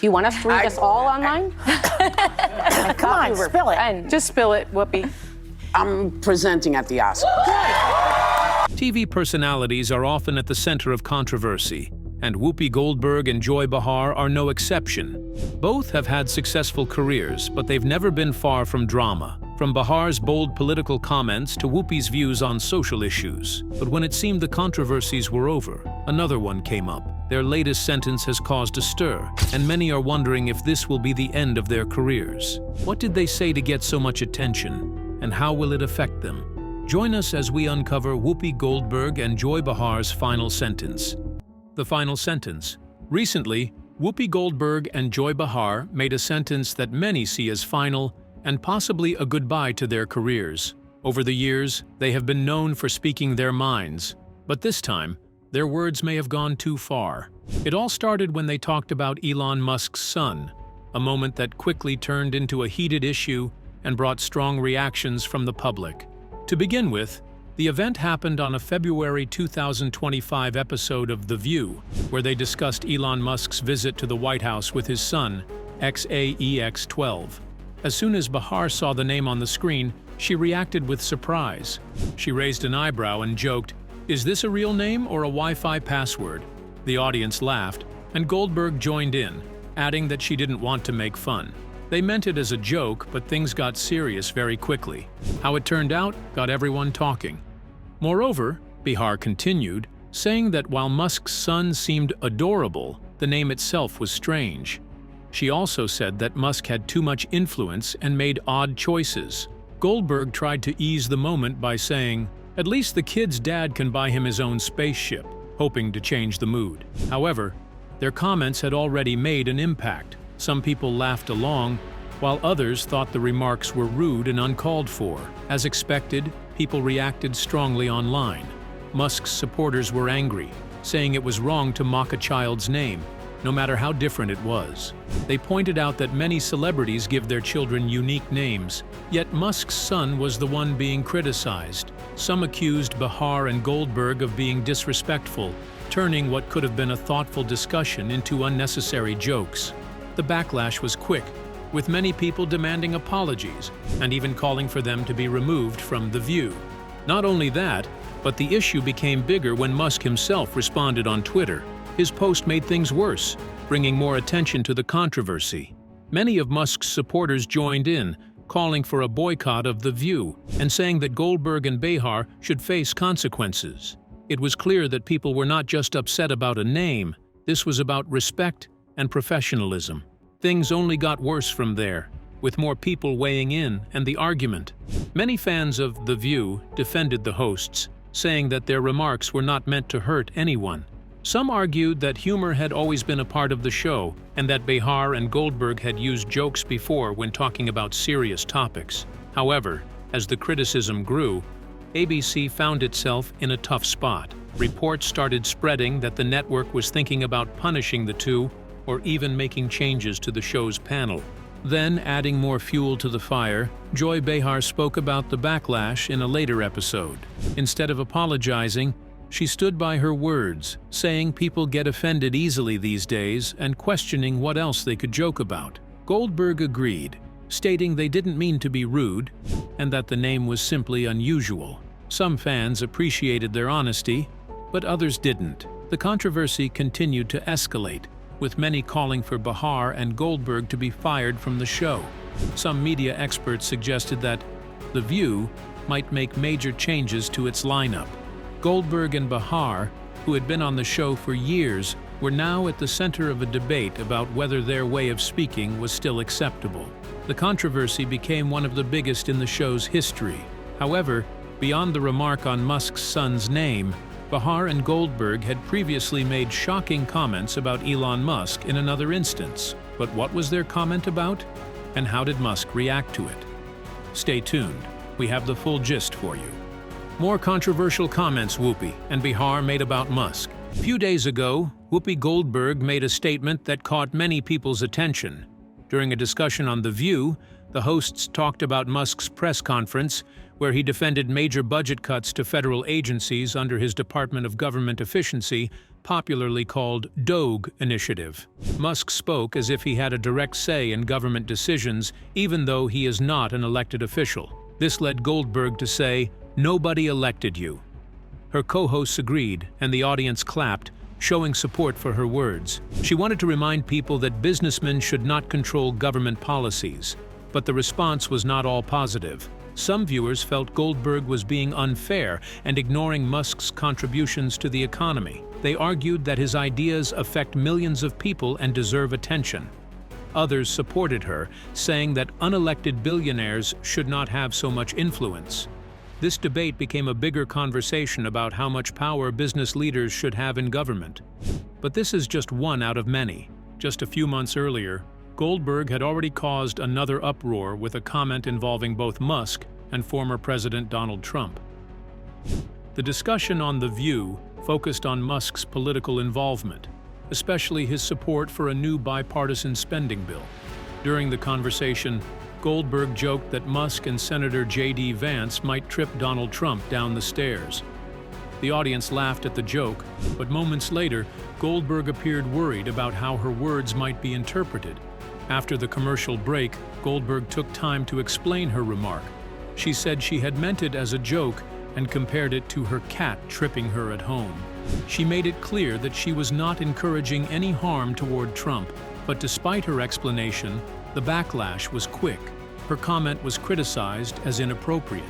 Do you want us to read this all online? Come on, spill it. Just spill it, Whoopi. I'm presenting at the Oscars. TV personalities are often at the center of controversy, and Whoopi Goldberg and Joy Behar are no exception. Both have had successful careers, but they've never been far from drama. From Behar's bold political comments to Whoopi's views on social issues. But when it seemed the controversies were over, another one came up. Their latest sentence has caused a stir, and many are wondering if this will be the end of their careers. What did they say to get so much attention, and how will it affect them? Join us as we uncover Whoopi Goldberg and Joy Behar's final sentence. The final sentence. Recently, Whoopi Goldberg and Joy Behar made a sentence that many see as final and possibly a goodbye to their careers. Over the years, they have been known for speaking their minds, but this time, their words may have gone too far. It all started when they talked about Elon Musk's son, a moment that quickly turned into a heated issue and brought strong reactions from the public. To begin with, the event happened on a February 2025 episode of The View, where they discussed Elon Musk's visit to the White House with his son, XAEX-12. As soon as Behar saw the name on the screen, she reacted with surprise. She raised an eyebrow and joked, "Is this a real name or a Wi-Fi password?" The audience laughed, and Goldberg joined in, adding that she didn't want to make fun. They meant it as a joke, but things got serious very quickly. How it turned out got everyone talking. Moreover, Behar continued, saying that while Musk's son seemed adorable, the name itself was strange. She also said that Musk had too much influence and made odd choices. Goldberg tried to ease the moment by saying, "At least the kid's dad can buy him his own spaceship," hoping to change the mood. However, their comments had already made an impact. Some people laughed along, while others thought the remarks were rude and uncalled for. As expected, people reacted strongly online. Musk's supporters were angry, saying it was wrong to mock a child's name, no matter how different it was. They pointed out that many celebrities give their children unique names, yet Musk's son was the one being criticized. Some accused Behar and Goldberg of being disrespectful, turning what could have been a thoughtful discussion into unnecessary jokes. The backlash was quick, with many people demanding apologies and even calling for them to be removed from The View. Not only that, but the issue became bigger when Musk himself responded on Twitter. His post made things worse, bringing more attention to the controversy. Many of Musk's supporters joined in, calling for a boycott of The View and saying that Goldberg and Behar should face consequences. It was clear that people were not just upset about a name, this was about respect and professionalism. Things only got worse from there, with more people weighing in and the argument. Many fans of The View defended the hosts, saying that their remarks were not meant to hurt anyone. Some argued that humor had always been a part of the show and that Behar and Goldberg had used jokes before when talking about serious topics. However, as the criticism grew, ABC found itself in a tough spot. Reports started spreading that the network was thinking about punishing the two or even making changes to the show's panel. Then, adding more fuel to the fire, Joy Behar spoke about the backlash in a later episode. Instead of apologizing, she stood by her words, saying people get offended easily these days and questioning what else they could joke about. Goldberg agreed, stating they didn't mean to be rude and that the name was simply unusual. Some fans appreciated their honesty, but others didn't. The controversy continued to escalate, with many calling for Behar and Goldberg to be fired from the show. Some media experts suggested that The View might make major changes to its lineup. Goldberg and Behar, who had been on the show for years, were now at the center of a debate about whether their way of speaking was still acceptable. The controversy became one of the biggest in the show's history. However, beyond the remark on Musk's son's name, Behar and Goldberg had previously made shocking comments about Elon Musk in another instance. But what was their comment about? And how did Musk react to it? Stay tuned. We have the full gist for you. More controversial comments Whoopi and Behar made about Musk. A few days ago, Whoopi Goldberg made a statement that caught many people's attention. During a discussion on The View, The hosts talked about Musk's press conference, where he defended major budget cuts to federal agencies under his Department of Government Efficiency, popularly called DOGE initiative. Musk spoke as if he had a direct say in government decisions, even though he is not an elected official. This led Goldberg to say, "Nobody elected you." Her co-hosts agreed, and the audience clapped, showing support for her words. She wanted to remind people that businessmen should not control government policies, but the response was not all positive. Some viewers felt Goldberg was being unfair and ignoring Musk's contributions to the economy. They argued that his ideas affect millions of people and deserve attention. Others supported her, saying that unelected billionaires should not have so much influence. This debate became a bigger conversation about how much power business leaders should have in government. But this is just one out of many. Just a few months earlier, Goldberg had already caused another uproar with a comment involving both Musk and former President Donald Trump. The discussion on The View focused on Musk's political involvement, especially his support for a new bipartisan spending bill. During the conversation, Goldberg joked that Musk and Senator J.D. Vance might trip Donald Trump down the stairs. The audience laughed at the joke, but moments later, Goldberg appeared worried about how her words might be interpreted. After the commercial break, Goldberg took time to explain her remark. She said she had meant it as a joke and compared it to her cat tripping her at home. She made it clear that she was not encouraging any harm toward Trump, but despite her explanation, the backlash was quick. Her comment was criticized as inappropriate.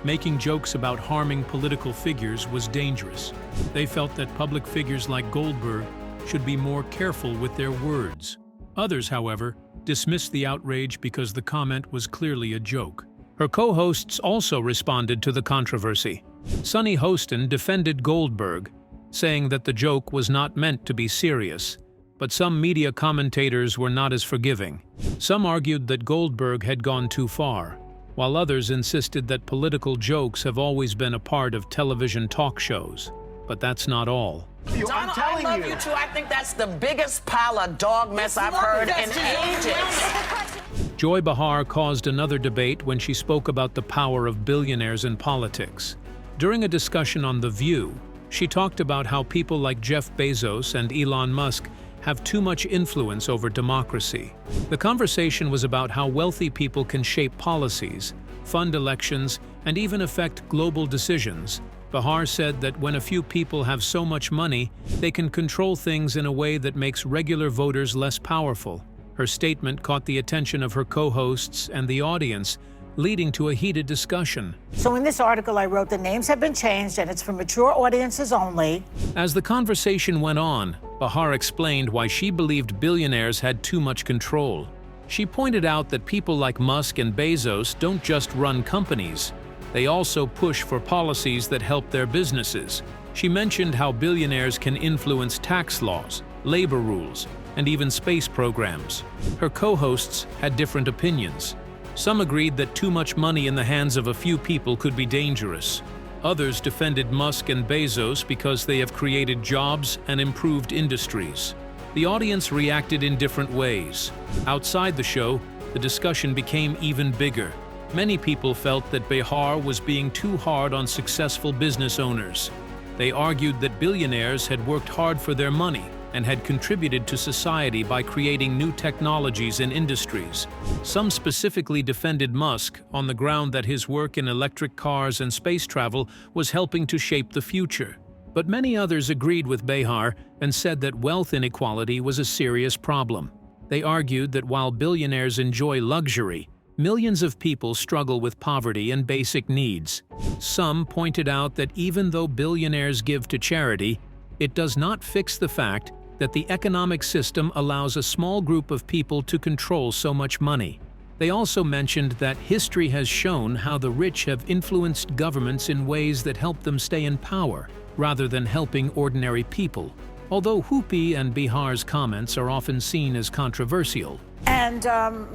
Making jokes about harming political figures was dangerous. They felt that public figures like Goldberg should be more careful with their words. Others, however, dismissed the outrage because the comment was clearly a joke. Her co-hosts also responded to the controversy. Sunny Hostin defended Goldberg, saying that the joke was not meant to be serious, but some media commentators were not as forgiving. Some argued that Goldberg had gone too far, while others insisted that political jokes have always been a part of television talk shows. But that's not all. Donald, I love you too. I think that's the biggest pile of dog mess I've heard in ages. Joy Behar caused another debate when she spoke about the power of billionaires in politics. During a discussion on The View, she talked about how people like Jeff Bezos and Elon Musk have too much influence over democracy. The conversation was about how wealthy people can shape policies, fund elections, and even affect global decisions. Behar said that when a few people have so much money, they can control things in a way that makes regular voters less powerful. Her statement caught the attention of her co-hosts and the audience, leading to a heated discussion. So in this article I wrote, the names have been changed and it's for mature audiences only. As the conversation went on, Behar explained why she believed billionaires had too much control. She pointed out that people like Musk and Bezos don't just run companies. They also push for policies that help their businesses. She mentioned how billionaires can influence tax laws, labor rules, and even space programs. Her co-hosts had different opinions. Some agreed that too much money in the hands of a few people could be dangerous. Others defended Musk and Bezos because they have created jobs and improved industries. The audience reacted in different ways. Outside the show, the discussion became even bigger. Many people felt that Behar was being too hard on successful business owners. They argued that billionaires had worked hard for their money and had contributed to society by creating new technologies and industries. Some specifically defended Musk on the ground that his work in electric cars and space travel was helping to shape the future. But many others agreed with Behar and said that wealth inequality was a serious problem. They argued that while billionaires enjoy luxury, millions of people struggle with poverty and basic needs. Some pointed out that even though billionaires give to charity, it does not fix the fact that the economic system allows a small group of people to control so much money. They also mentioned that history has shown how the rich have influenced governments in ways that help them stay in power, rather than helping ordinary people. Although Whoopi and Behar's comments are often seen as controversial. And,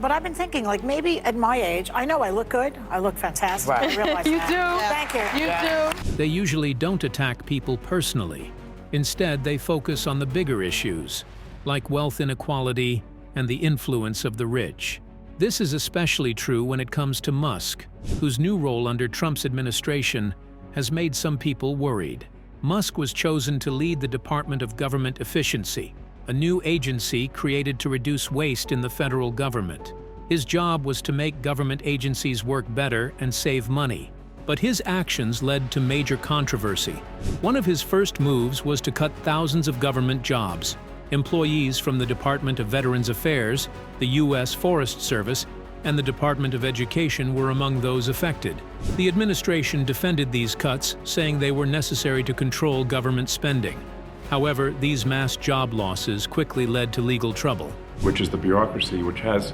but I've been thinking, like, maybe at my age, I know I look good, I look fantastic, Right. I realize You that. do. Thank you. You do. They usually don't attack people personally. Instead, they focus on the bigger issues, like wealth inequality and the influence of the rich. This is especially true when it comes to Musk, whose new role under Trump's administration has made some people worried. Musk was chosen to lead the Department of Government Efficiency, a new agency created to reduce waste in the federal government. His job was to make government agencies work better and save money. But his actions led to major controversy. One of his first moves was to cut thousands of government jobs. Employees from the Department of Veterans Affairs, the U.S. Forest Service, and the Department of Education were among those affected. The administration defended these cuts, saying they were necessary to control government spending. However, these mass job losses quickly led to legal trouble. Which is the bureaucracy, which has,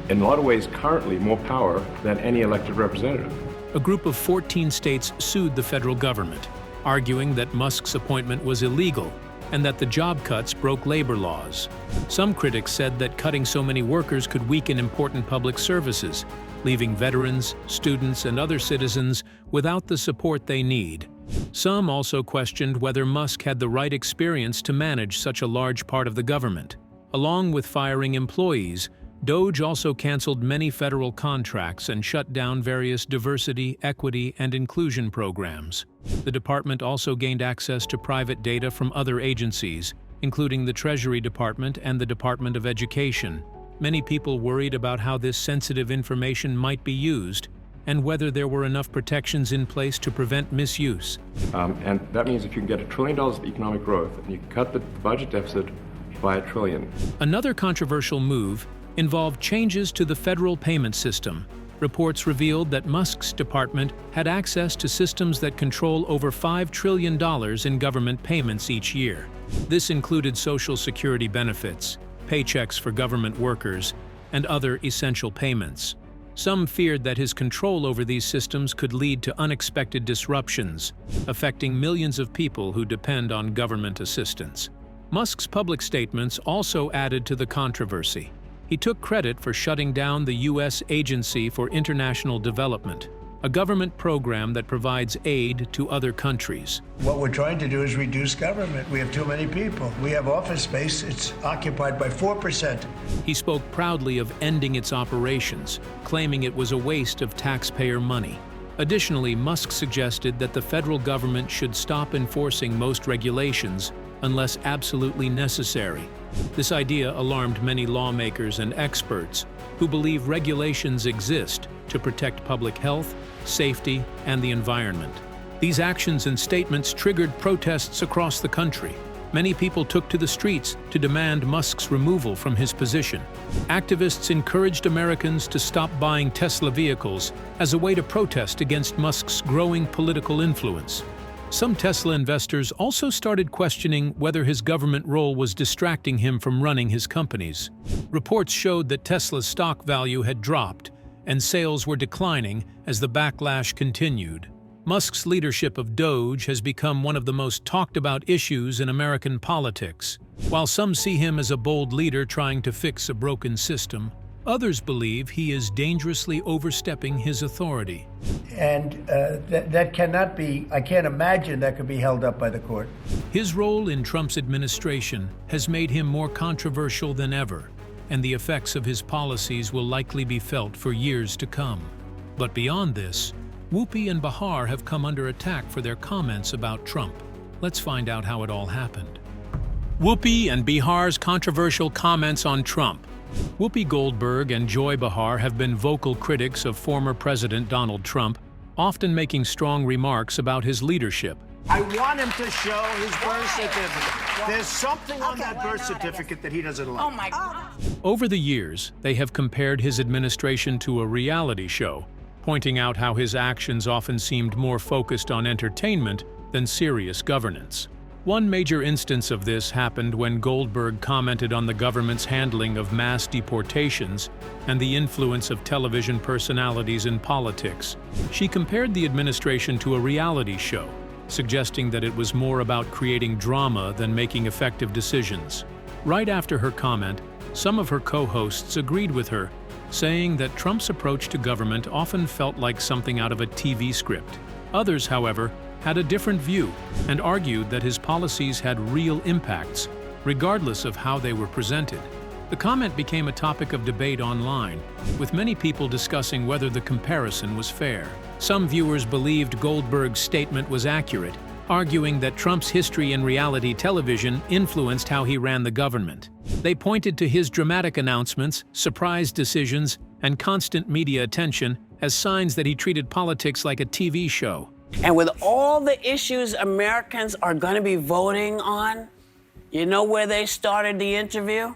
in a lot of ways, currently more power than any elected representative. A group of 14 states sued the federal government, arguing that Musk's appointment was illegal and that the job cuts broke labor laws. Some critics said that cutting so many workers could weaken important public services, leaving veterans, students, and other citizens without the support they need. Some also questioned whether Musk had the right experience to manage such a large part of the government. Along with firing employees, DOJ also canceled many federal contracts and shut down various diversity, equity, and inclusion programs. The department also gained access to private data from other agencies, including the Treasury Department and the Department of Education. Many people worried about how this sensitive information might be used and whether there were enough protections in place to prevent misuse. And that means if you can get $1 trillion of economic growth and you can cut the budget deficit by $1 trillion. Another controversial move involved changes to the federal payment system. Reports revealed that Musk's department had access to systems that control over $5 trillion in government payments each year. This included Social Security benefits, paychecks for government workers, and other essential payments. Some feared that his control over these systems could lead to unexpected disruptions, affecting millions of people who depend on government assistance. Musk's public statements also added to the controversy. He took credit for shutting down the U.S. Agency for International Development, a government program that provides aid to other countries. What we're trying to do is reduce government. We have too many people. We have office space. It's occupied by 4%. He spoke proudly of ending its operations, claiming it was a waste of taxpayer money. Additionally, Musk suggested that the federal government should stop enforcing most regulations unless absolutely necessary. This idea alarmed many lawmakers and experts who believe regulations exist to protect public health, safety, and the environment. These actions and statements triggered protests across the country. Many people took to the streets to demand Musk's removal from his position. Activists encouraged Americans to stop buying Tesla vehicles as a way to protest against Musk's growing political influence. Some Tesla investors also started questioning whether his government role was distracting him from running his companies. Reports showed that Tesla's stock value had dropped, and sales were declining as the backlash continued. Musk's leadership of DOJ has become one of the most talked about issues in American politics. While some see him as a bold leader trying to fix a broken system, others believe he is dangerously overstepping his authority. And that cannot be, I can't imagine that could be held up by the court. His role in Trump's administration has made him more controversial than ever, and the effects of his policies will likely be felt for years to come. But beyond this, Whoopi and Behar have come under attack for their comments about Trump. Let's find out how it all happened. Whoopi and Behar's controversial comments on Trump. Whoopi Goldberg and Joy Behar have been vocal critics of former President Donald Trump, often making strong remarks about his leadership. I want him to show his birth certificate. There's something on that birth certificate that he doesn't like. Oh my God. Over the years, they have compared his administration to a reality show, pointing out how his actions often seemed more focused on entertainment than serious governance. One major instance of this happened when Goldberg commented on the government's handling of mass deportations and the influence of television personalities in politics. She compared the administration to a reality show, suggesting that it was more about creating drama than making effective decisions. Right after her comment, some of her co-hosts agreed with her, saying that Trump's approach to government often felt like something out of a TV script. Others, however, had a different view and argued that his policies had real impacts, regardless of how they were presented. The comment became a topic of debate online, with many people discussing whether the comparison was fair. Some viewers believed Goldberg's statement was accurate, arguing that Trump's history in reality television influenced how he ran the government. They pointed to his dramatic announcements, surprise decisions, and constant media attention as signs that he treated politics like a TV show. And with all the issues Americans are going to be voting on, you know where they started the interview?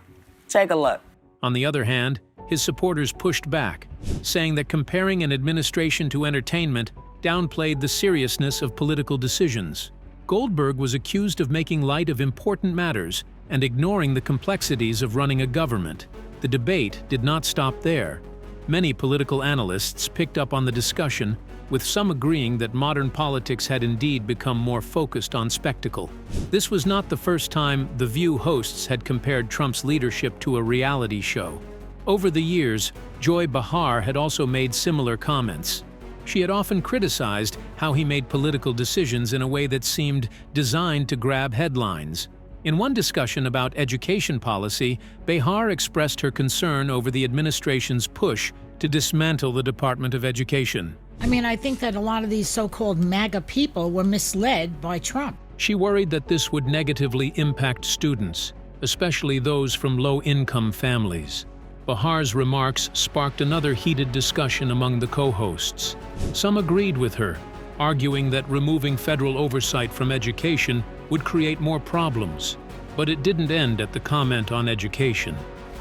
Take a look. On the other hand, his supporters pushed back, saying that comparing an administration to entertainment downplayed the seriousness of political decisions. Goldberg was accused of making light of important matters and ignoring the complexities of running a government. The debate did not stop there. Many political analysts picked up on the discussion, with some agreeing that modern politics had indeed become more focused on spectacle. This was not the first time The View hosts had compared Trump's leadership to a reality show. Over the years, Joy Behar had also made similar comments. She had often criticized how he made political decisions in a way that seemed designed to grab headlines. In one discussion about education policy, Behar expressed her concern over the administration's push to dismantle the Department of Education. I mean, I think that a lot of these so-called MAGA people were misled by Trump. She worried that this would negatively impact students, especially those from low-income families. Behar's remarks sparked another heated discussion among the co-hosts. Some agreed with her, arguing that removing federal oversight from education would create more problems. But it didn't end at the comment on education.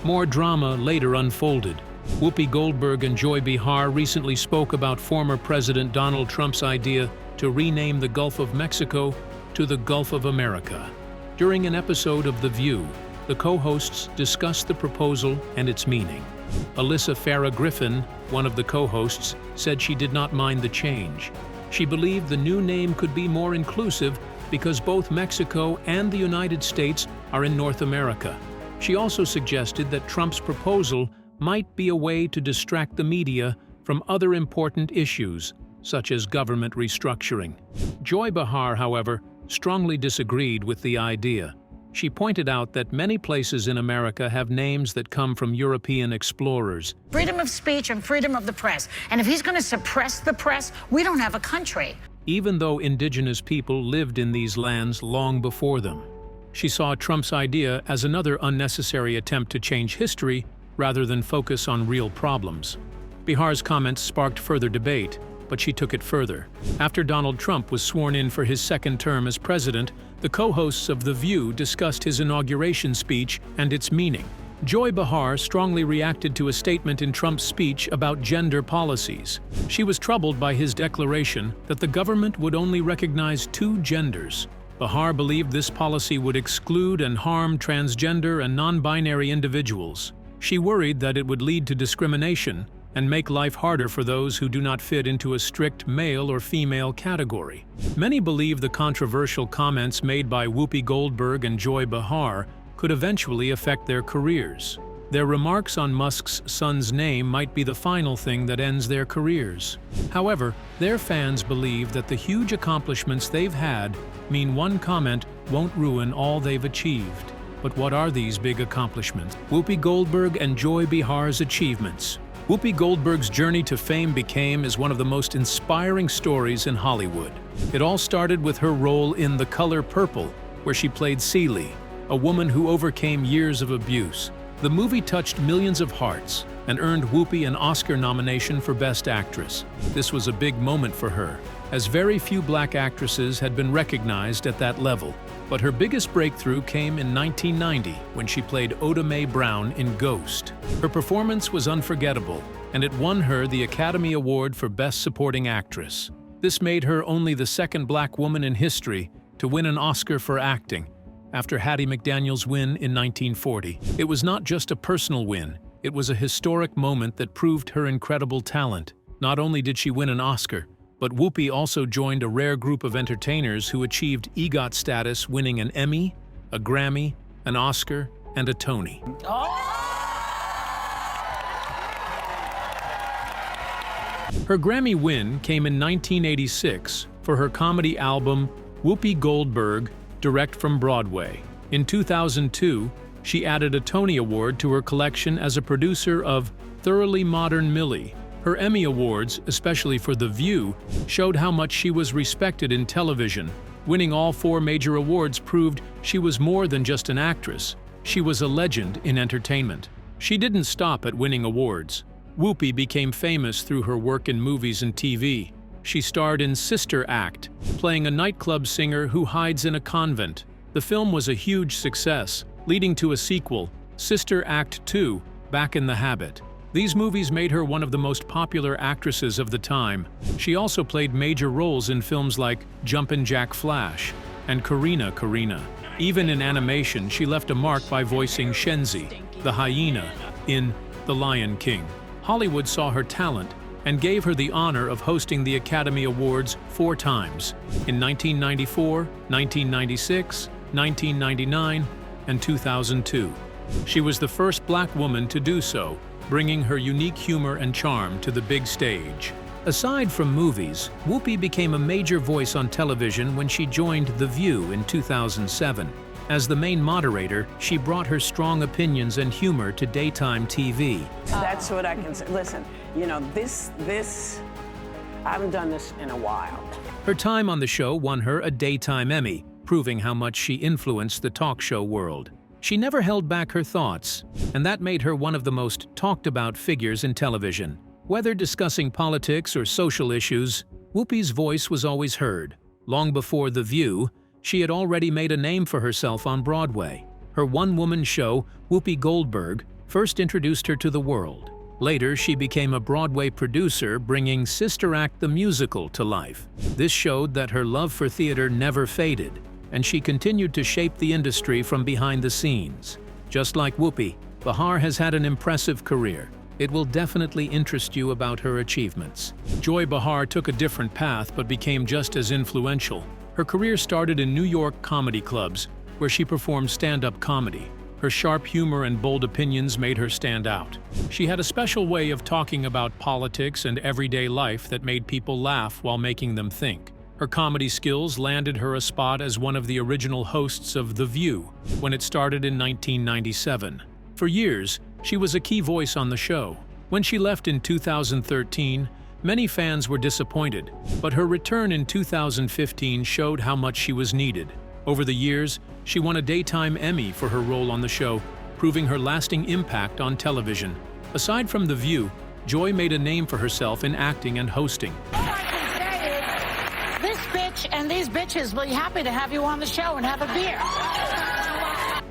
More drama later unfolded. Whoopi Goldberg and Joy Behar recently spoke about former President Donald Trump's idea to rename the Gulf of Mexico to the Gulf of America. During an episode of The View, the co-hosts discussed the proposal and its meaning. Alyssa Farah Griffin, one of the co-hosts, said she did not mind the change. She believed the new name could be more inclusive because both Mexico and the United States are in North America. She also suggested that Trump's proposal might be a way to distract the media from other important issues, such as government restructuring. Joy Behar, however, strongly disagreed with the idea. She pointed out that many places in America have names that come from European explorers. Freedom of speech and freedom of the press. And if he's going to suppress the press, we don't have a country. Even though indigenous people lived in these lands long before them. She saw Trump's idea as another unnecessary attempt to change history rather than focus on real problems. Behar's comments sparked further debate, but she took it further. After Donald Trump was sworn in for his second term as president, the co-hosts of The View discussed his inauguration speech and its meaning. Joy Behar strongly reacted to a statement in Trump's speech about gender policies. She was troubled by his declaration that the government would only recognize 2 genders. Behar believed this policy would exclude and harm transgender and non-binary individuals. She worried that it would lead to discrimination and make life harder for those who do not fit into a strict male or female category. Many believe the controversial comments made by Whoopi Goldberg and Joy Behar could eventually affect their careers. Their remarks on Musk's son's name might be the final thing that ends their careers. However, their fans believe that the huge accomplishments they've had mean one comment won't ruin all they've achieved. But what are these big accomplishments? Whoopi Goldberg and Joy Behar's achievements. Whoopi Goldberg's journey to fame became one of the most inspiring stories in Hollywood. It all started with her role in The Color Purple, where she played Celie, a woman who overcame years of abuse. The movie touched millions of hearts and earned Whoopi an Oscar nomination for Best Actress. This was a big moment for her, as very few black actresses had been recognized at that level. But her biggest breakthrough came in 1990 when she played Oda Mae Brown in Ghost. Her performance was unforgettable, and it won her the Academy Award for Best Supporting Actress. This made her only the second black woman in history to win an Oscar for acting, after Hattie McDaniel's win in 1940. It was not just a personal win, it was a historic moment that proved her incredible talent. Not only did she win an Oscar, but Whoopi also joined a rare group of entertainers who achieved EGOT status, winning an Emmy, a Grammy, an Oscar, and a Tony. Her Grammy win came in 1986 for her comedy album Whoopi Goldberg, Direct from Broadway. In 2002, She added a Tony Award to her collection as a producer of Thoroughly Modern Millie. Her Emmy Awards, especially for The View, showed how much she was respected in television. Winning all 4 major awards proved she was more than just an actress. She was a legend in entertainment. She didn't stop at winning awards. Whoopi became famous through her work in movies and TV. She starred in Sister Act, playing a nightclub singer who hides in a convent. The film was a huge success, leading to a sequel, Sister Act 2, Back in the Habit. These movies made her one of the most popular actresses of the time. She also played major roles in films like Jumpin' Jack Flash and Karina Karina. Even in animation, she left a mark by voicing Shenzi, the hyena, in The Lion King. Hollywood saw her talent and gave her the honor of hosting the Academy Awards 4 times, in 1994, 1996, 1999, and 2002. She was the first Black woman to do so, bringing her unique humor and charm to the big stage. Aside from movies, Whoopi became a major voice on television when she joined The View in 2007. As the main moderator, she brought her strong opinions and humor to daytime TV. That's what I can say. Listen, you know, I haven't done this in a while. Her time on the show won her a Daytime Emmy, proving how much she influenced the talk show world. She never held back her thoughts, and that made her one of the most talked-about figures in television. Whether discussing politics or social issues, Whoopi's voice was always heard. Long before The View, she had already made a name for herself on Broadway. Her one-woman show, Whoopi Goldberg, first introduced her to the world. Later, she became a Broadway producer, bringing Sister Act the musical to life. This showed that her love for theater never faded, and she continued to shape the industry from behind the scenes. Just like Whoopi, Behar has had an impressive career. It will definitely interest you about her achievements. Joy Behar took a different path but became just as influential. Her career started in New York comedy clubs, where she performed stand-up comedy. Her sharp humor and bold opinions made her stand out. She had a special way of talking about politics and everyday life that made people laugh while making them think. Her comedy skills landed her a spot as one of the original hosts of The View when it started in 1997. For years, she was a key voice on the show. When she left in 2013, many fans were disappointed, but her return in 2015 showed how much she was needed. Over the years, she won a Daytime Emmy for her role on the show, proving her lasting impact on television. Aside from The View, Joy made a name for herself in acting and hosting. This bitch and these bitches will be happy to have you on the show and have a beer.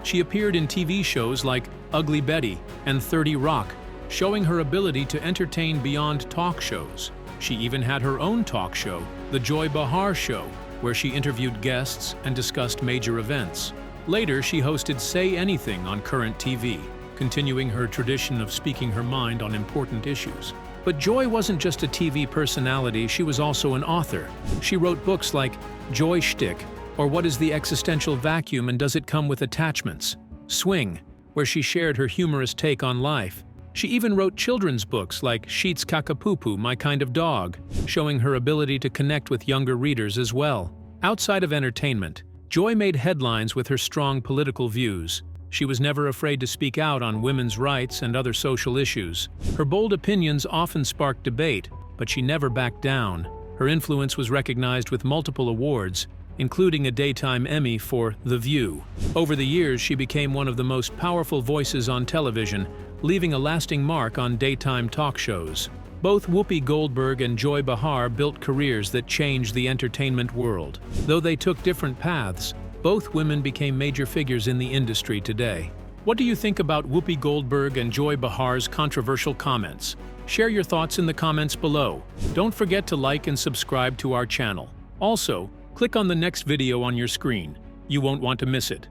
She appeared in TV shows like Ugly Betty and 30 Rock, showing her ability to entertain beyond talk shows. She even had her own talk show, The Joy Behar Show, where she interviewed guests and discussed major events. Later, she hosted Say Anything on Current TV, continuing her tradition of speaking her mind on important issues. But Joy wasn't just a TV personality, she was also an author. She wrote books like Joy Shtick, or What is the Existential Vacuum and Does It Come with Attachments? Swing, where she shared her humorous take on life. She even wrote children's books like Sheets Kakapupu, My Kind of Dog, showing her ability to connect with younger readers as well. Outside of entertainment, Joy made headlines with her strong political views. She was never afraid to speak out on women's rights and other social issues. Her bold opinions often sparked debate, but she never backed down. Her influence was recognized with multiple awards, including a Daytime Emmy for The View. Over the years, she became one of the most powerful voices on television, leaving a lasting mark on daytime talk shows. Both Whoopi Goldberg and Joy Behar built careers that changed the entertainment world. Though they took different paths, both women became major figures in the industry today. What do you think about Whoopi Goldberg and Joy Behar's controversial comments? Share your thoughts in the comments below. Don't forget to like and subscribe to our channel. Also, click on the next video on your screen. You won't want to miss it.